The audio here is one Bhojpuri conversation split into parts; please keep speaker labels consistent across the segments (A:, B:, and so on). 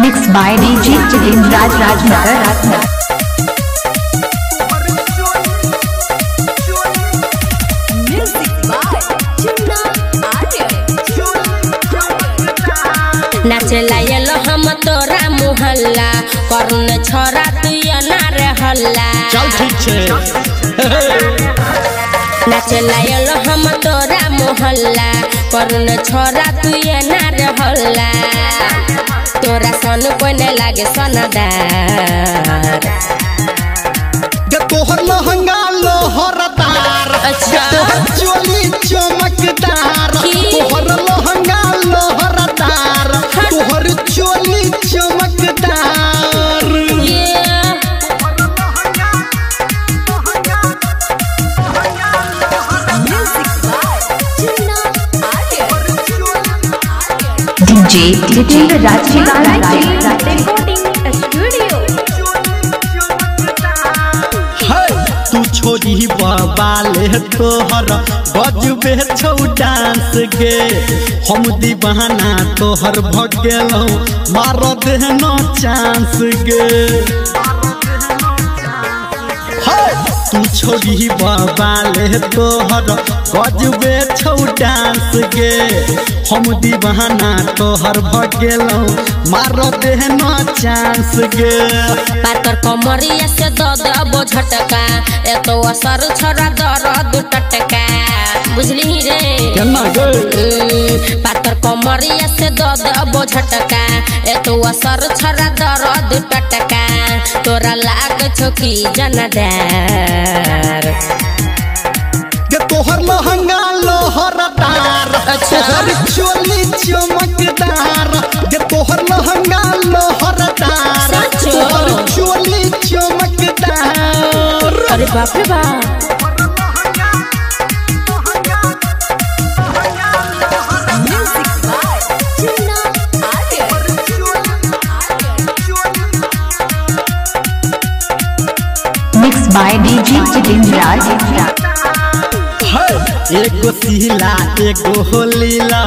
A: Mixed by DJ Jitendra Rajnagar.
B: नाचला येलो हम तोरा मोहल्ला करुण छोरा तू ना रे हल्ला
C: चल ठीक छे
B: नाचला येलो हम तोरा मोहल्ला करुण छोरा तू ना रे हल्ला तोरा सन कोने लागे सनदार
C: गे तोहर लहंगा लोहरदार
B: अच्छा
C: तोहर चोली चमकदार तोहर लहंगा लोहरदार तोहर चोली चमकदार
A: DJ Jitendra Rajnagar recording studio.
C: तू छोरी बाबाले तोहर बजबे छौ डांस गे हम दीवाना तोहर भगेलौ मार देहनो चांस गे तू छोरी बाबाले तोहर बजबे छौ डांस गे हम दीवाना तोहर भगेलौ मार देहनो चांस गे
B: पातर कमरिया से दबो झटका एतो असर छोरा दर्द टटका बुझली रे
C: केना गे
B: पातर कमरिया से दबो झटका एतो असर छोरा दर्द टटका तोरा लाग छोकी जनदार
C: गे तोहर लहंगा लोहरदार तोहर चोली चमकदार गे तोहर लहंगा लोहरदार तोहर चोली चमकदार
B: अरे बाप रे बाप
A: Mixed by DJ Jitendra Rajnagar.
C: एगो सीला एगो लीला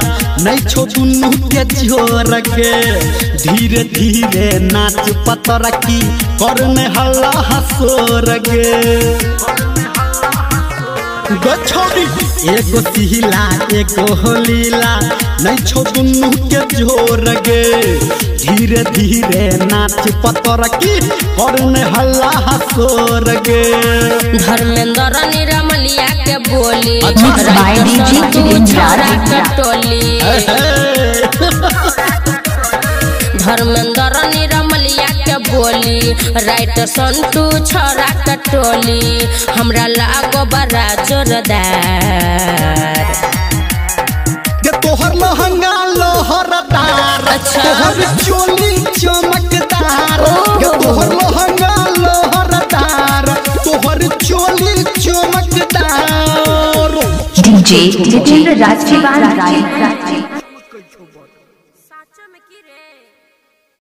C: नहीं छो दुनू के जोर के धीरे धीरे नाच पतर की करने हल्ला हसोर गे गछोरी एगो सीला एगो लीला नहीं छो दुनू के जोर गे धीरे धीरे नाच पतर की करने हल्ला हसोर गे
B: धर्मेंद्र निरमलिया के बोली
A: Mixed by DJ Jitendra Rajnagar.
B: टोली धर्मेंद्र निरमलिया के बोली राइट संतू छोरा के टोली हमरा लागो बड़ा जोरदार
C: गे तोहर लहंगा लोहरदार
B: अच्छा।
C: तोहर चोली चमकदार गे तोहर लहंगा लोहरदार तोहर चोली चमकदार
A: DJ Jitendra Rajnagar.